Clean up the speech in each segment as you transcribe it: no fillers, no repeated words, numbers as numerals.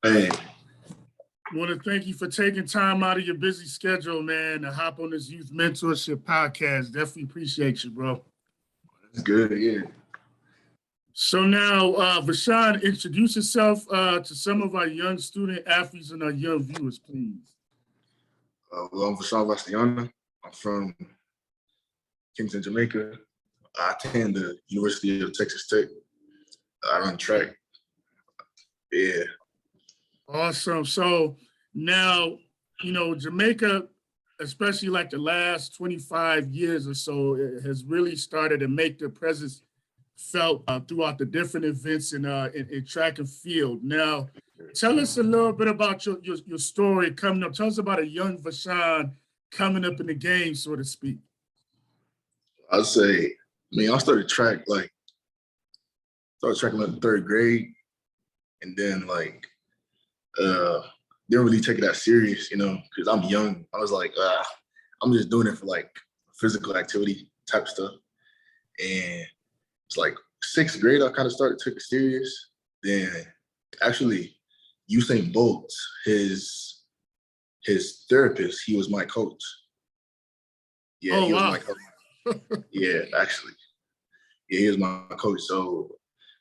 Hey, I want to thank you for taking time out of your busy schedule, man, to hop on this youth mentorship podcast. Definitely appreciate you, bro. it's good. Yeah. So now, Vashaun, introduce yourself to some of our young student athletes and our young viewers, please. I'm Vashaun Vascianna. I'm from Kingston, Jamaica. I attend the University of Texas Tech. I run track. Yeah. Awesome. So now, Jamaica, especially like the last 25 years or so, it has really started to make their presence felt throughout the different events in track and field. Now, tell us a little bit about your story coming up. Tell us about a young Vashaun coming up in the game, so to speak. I'd say, I started tracking in third grade, and then didn't really take it that serious, because I'm young. I was like, I'm just doing it for like physical activity type stuff. And it's like sixth grade, I kind of started took it serious. Then actually, Usain Bolt, his therapist, he was my coach. Yeah, he was my coach. Yeah, actually, yeah, he was my coach. So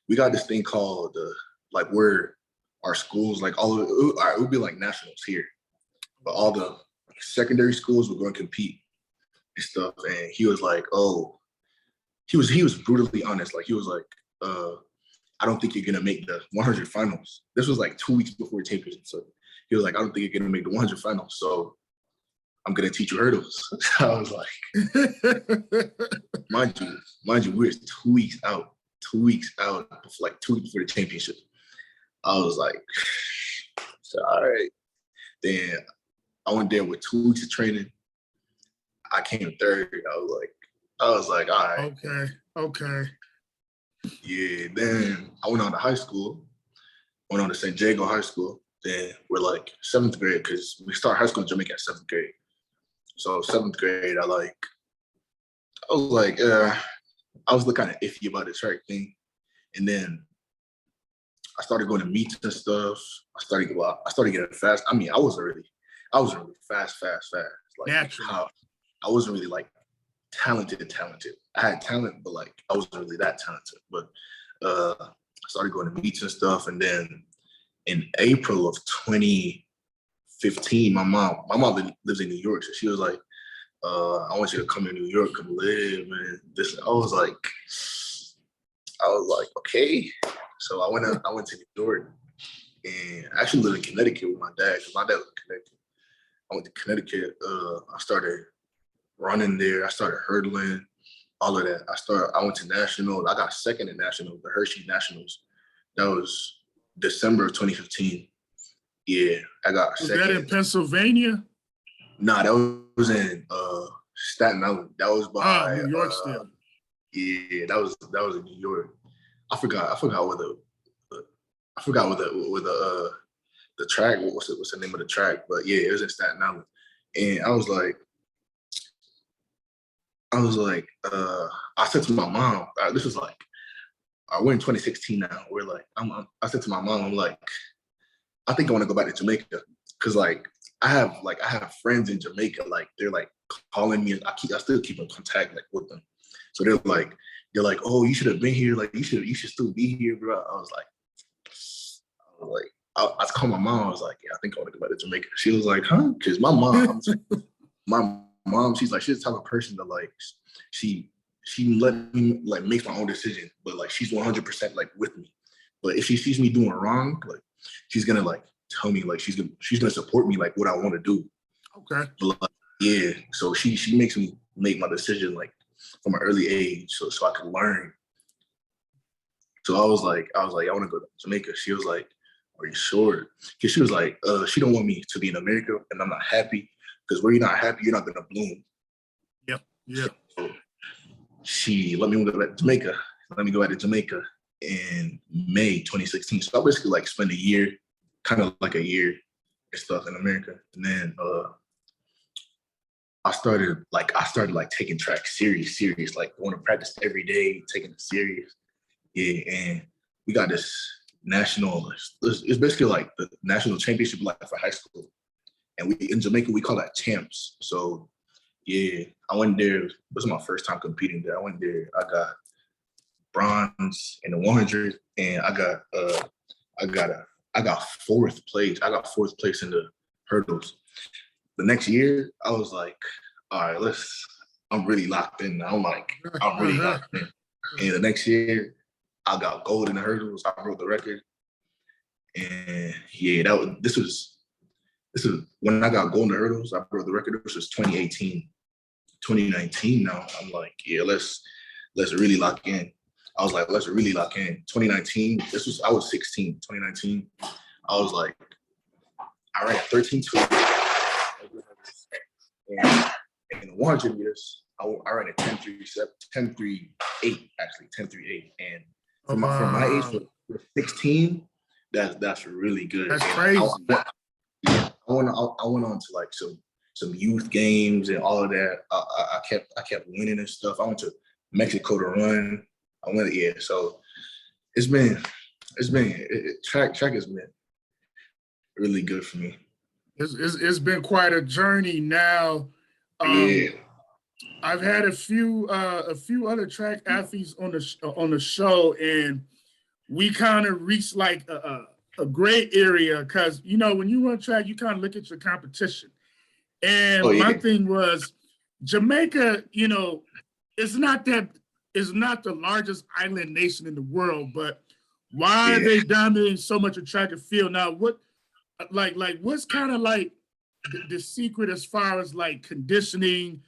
we got this thing called where our schools, like all of it would be like nationals here, but all the secondary schools were going to compete and stuff. And he was like, oh, he was brutally honest. Like he was like, I don't think you're gonna make the 100 finals. This was like 2 weeks before the championship. So he was like, I don't think you're gonna make the 100 finals. So I'm gonna teach you hurdles. So I was like, mind you, we're 2 weeks out, like 2 weeks before the championship. I was like, so, all right. Then I went there with 2 weeks of training. I came third. I was like, all right. Okay. Yeah. Then I went on to high school. Went on to St. Jago High School. Then we're like seventh grade because we start high school in Jamaica at seventh grade. So seventh grade, I was kind of iffy about the track thing, and then I started going to meets and stuff. I started getting fast. I wasn't really fast. Like naturally. I wasn't really like talented. I had talent, but like I wasn't really that talented. But I started going to meets and stuff, and then in April of 2015, my mom lives in New York, so she was like, I want you to come to New York, come live, and this. I was like, okay. So I went to New York, and I actually lived in Connecticut with my dad, because my dad was in Connecticut. I went to Connecticut. I started running there. I started hurdling, all of that. I went to nationals. I got second in nationals, the Hershey Nationals. That was December of 2015. Yeah, I got second. Was that in Pennsylvania? Nah, that was in Staten Island. That was by New York still. Yeah, that was in New York. I forgot where the track, what's the name of the track, but yeah, it was in Staten Island. And I said to my mom, this was like, we're in 2016 now. We're like, I said to my mom, I'm like, I think I want to go back to Jamaica, because like I have friends in Jamaica, like they're like calling me. I still keep in contact like with them. So they're like, oh, you should have been here. Like you should still be here, bro. I was like, I called my mom. I was like, yeah, I think I want to go back to Jamaica. She was like, huh? Because my mom, she's like, she's the type of person that like she let me like make my own decision, but like she's 100% like with me. But if she sees me doing wrong, like she's gonna like tell me, like she's gonna support me like what I want to do. Okay. But like, yeah, so she makes me make my decision like from an early age, so I could learn. So I was like, I want to go to Jamaica. She was like, are you sure? Because she was like, she don't want me to be in America and I'm not happy, because where you're not happy, you're not gonna bloom. Yeah. So she let me go back to Jamaica. Let me go back to Jamaica in May 2016. So I basically like spent a year and stuff in America. And then I started taking track serious, like going to practice every day, taking it serious. Yeah, and we got this national. It's basically like the national championship, like for high school. And we in Jamaica we call that champs. So yeah, I went there. This was my first time competing there. I went there. I got bronze in the 100, and I got fourth place. I got fourth place in the hurdles. The next year, I was like, all right, I'm really locked in. I'm really locked in. And the next year, I got gold in the hurdles. I broke the record. And yeah, this was when I got gold in the hurdles. I broke the record. This was 2018. 2019 now. I'm like, yeah, let's really lock in. I was like, let's really lock in. 2019, I was 16. 2019, I was like, I ran 13.2. And in the 100 meters, I ran a 10.38, actually 10.38. And from my age, for 16, that's really good. That's and crazy. I went on to like some youth games and all of that. I kept winning and stuff. I went to Mexico to run. I went, yeah. So track has been really good for me. It's been quite a journey now. Yeah. I've had a few other track athletes on the show, and we kind of reached like a gray area because when you run track, you kind of look at your competition. And my thing was Jamaica, it's not the largest island nation in the world, but why are they dominating so much of track and field? Now, what's kind of like the secret as far as like conditioning,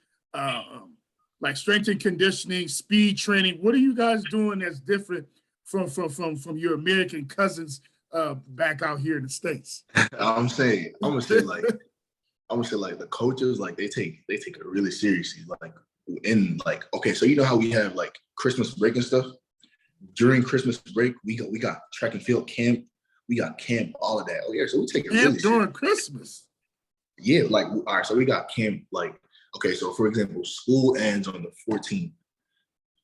like strength and conditioning, speed training? What are you guys doing that's different from your American cousins back out here in the States? I'm gonna say like the coaches, like they take it really seriously. Okay, so you know how we have like Christmas break and stuff? During Christmas break, we got track and field camp, we got camp, all of that. Oh yeah, so we take it really during serious. Christmas. Yeah, like all right, so we got camp, like, okay, so for example, school ends on the 14th.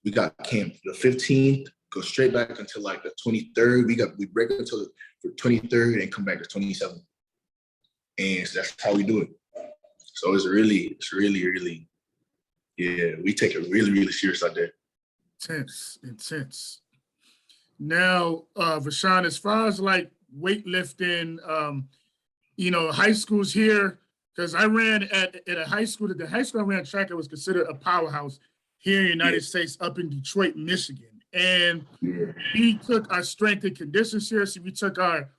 We got camp the 15th, go straight back until like the 23rd. We break until the 23rd and come back to 27th. And so that's how we do it. So it's really, yeah, we take it really, really serious out there. Intense. Now, Vashaun, as far as like weightlifting, high schools here, because I ran at a high school. The high school I ran track, it was considered a powerhouse here in the United States, up in Detroit, Michigan. And we took our strength and conditioning seriously. We took our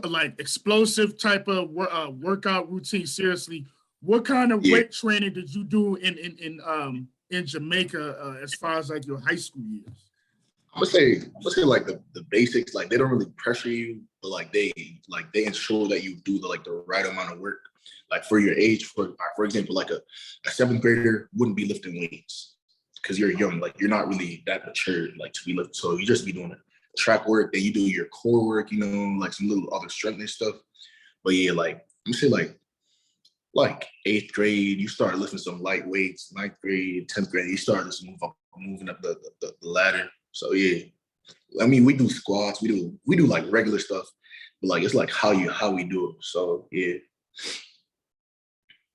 like explosive type of workout routine seriously. What kind of weight training did you do in Jamaica as far as like your high school years? I'm gonna say like the basics. Like they don't really pressure you, but like they ensure that you do the right amount of work. Like for your age, for example, like a 7th grader wouldn't be lifting weights because you're young. Like you're not really that mature like to be lifting. So you just be doing track work, then you do your core work, like some little other strength and stuff. But yeah, like I'm gonna say like 8th grade, you start lifting some light weights. 9th grade, 10th grade, you start just moving up the ladder. So yeah, I mean we do squats, we do like regular stuff, but like it's like how we do it. So yeah.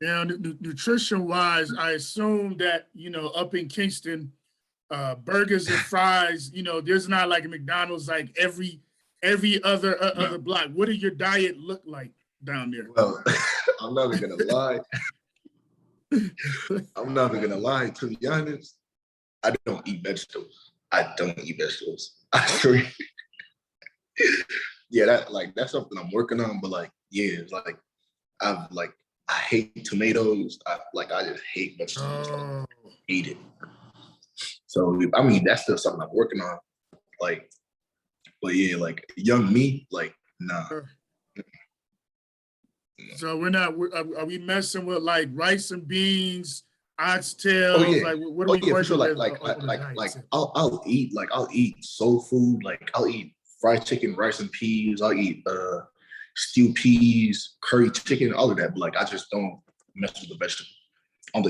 Now, nutrition wise, I assume that up in Kingston, burgers and fries, there's not like a McDonald's like every other block. What does your diet look like down there? Well, I'm not even gonna lie. To be honest, I don't eat vegetables. I swear. Yeah, that's something I'm working on. But like, yeah, it's like I hate tomatoes. I just hate vegetables. I hate it. So I mean, that's still something I'm working on. Like, but yeah, like young me, like nah. So we're not. Are we messing with like rice and beans, oxtails? Oh yeah. Like what are we for sure. I'll eat soul food. Like I'll eat fried chicken, rice and peas. I'll eat stewed peas, curry chicken, all of that. But like I just don't mess with the vegetable.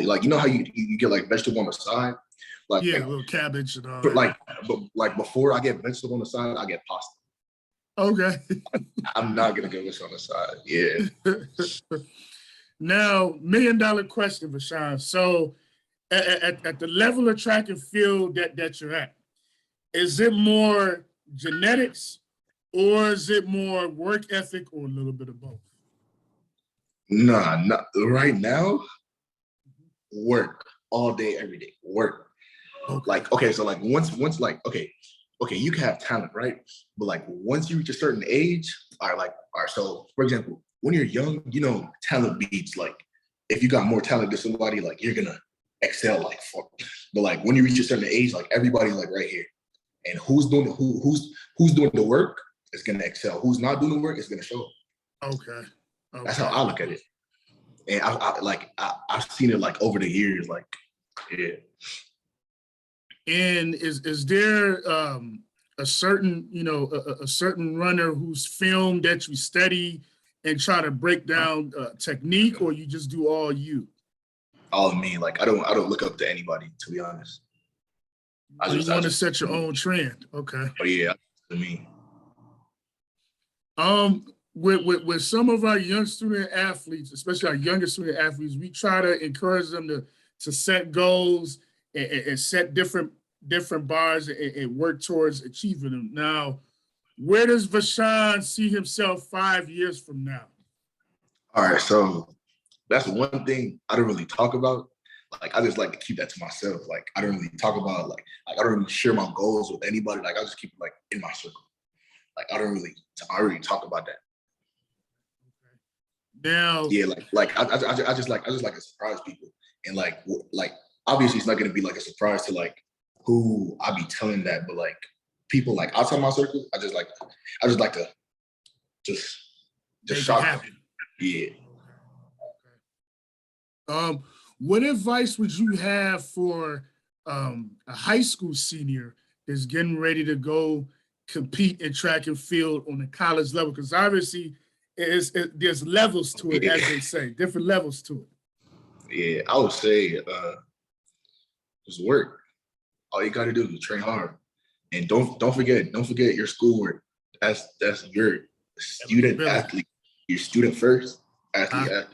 Like how you get like vegetable on the side. Like, Yeah, a little cabbage and all but that. like before I get vegetable on the side, I get pasta. Okay. I'm not gonna get this on the side. Yeah. Now, $1 million question, Vashaun. So, at the level of track and field that you're at, is it more genetics or is it more work ethic or a little bit of both? Nah, not right now. Work all day, every day. Work. Okay. Like, okay, so like once like okay, you can have talent, right? But like once you reach a certain age, all right, so for example, when you're young, talent beats like if you got more talent than somebody, like you're gonna excel like fuck. But like when you reach a certain age, like everybody's like right here. And who's doing the work is gonna excel. Who's not doing the work is gonna show up. Okay. That's how I look at it. And I've seen it like over the years, like, yeah. And is there a certain a certain runner whose film that you study and try to break down technique, or you just do all you? All of me, like I don't look up to anybody, to be honest. You want to set your own trend, okay? Oh yeah, to me. With some of our young student athletes, especially our younger student athletes, we try to encourage them to set goals and set different bars and work towards achieving them. Now, where does Vashaun see himself 5 years from now? All right, so that's one thing I don't really talk about. Like I just like to keep that to myself. Like I don't really talk about like I don't really share my goals with anybody. Like I just keep it like in my circle. Like I really talk about that. Now, yeah, I just like to surprise people, and like obviously it's not gonna be like a surprise to like who I be telling that, but like people like outside my circle, I just like to just shock them. Yeah. What advice would you have for a high school senior that's getting ready to go compete in track and field on the college level? Because obviously there's levels to it, as they say, different levels to it. Yeah, I would say just work. All you gotta do is train hard, and don't forget your schoolwork. That's your student athlete. Your student first, athlete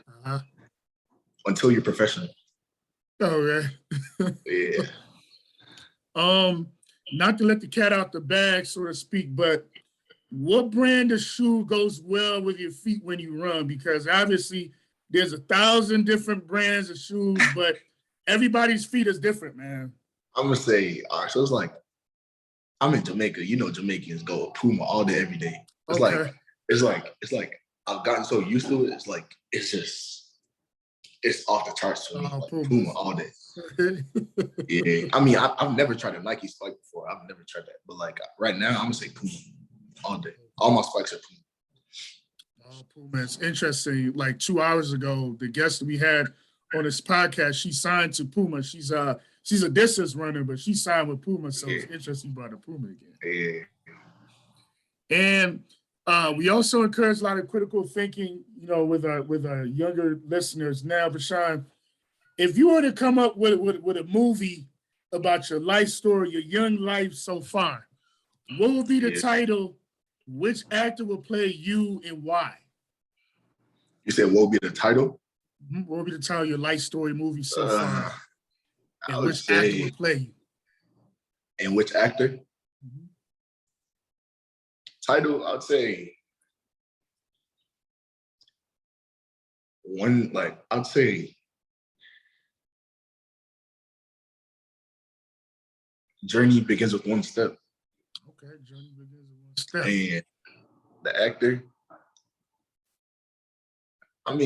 until you're professional. Okay. Yeah. Not to let the cat out the bag, so to speak, but what brand of shoe goes well with your feet when you run? Because obviously there's 1,000 different brands of shoes, but everybody's feet is different, man. I'm gonna say, all right, so it's like I'm in Jamaica. Jamaicans go Puma all day, every day. It's like I've gotten so used to it. It's like it's off the charts for me. Like Puma all day. Yeah, I mean, I've never tried a Nike spike before. I've never tried that, but like right now, I'm gonna say Puma all day. All my spikes are Puma. Puma. It's interesting. Like 2 hours ago, the guest we had on this podcast, she signed to Puma. She's a distance runner, but she signed with Puma, so it's interesting you brought up Puma again. Yeah. And we also encourage a lot of critical thinking, with our younger listeners. Now, Vashaun, if you were to come up with a movie about your life story, your young life so far, what would be the title? Which actor will play you and why? You said what would be the title? What would be the title of your life story movie so far? And which actor will play you? And which actor? Title, I'd say Journey Begins with One Step. Okay, Journey Begins with One Step. And the actor, I mean,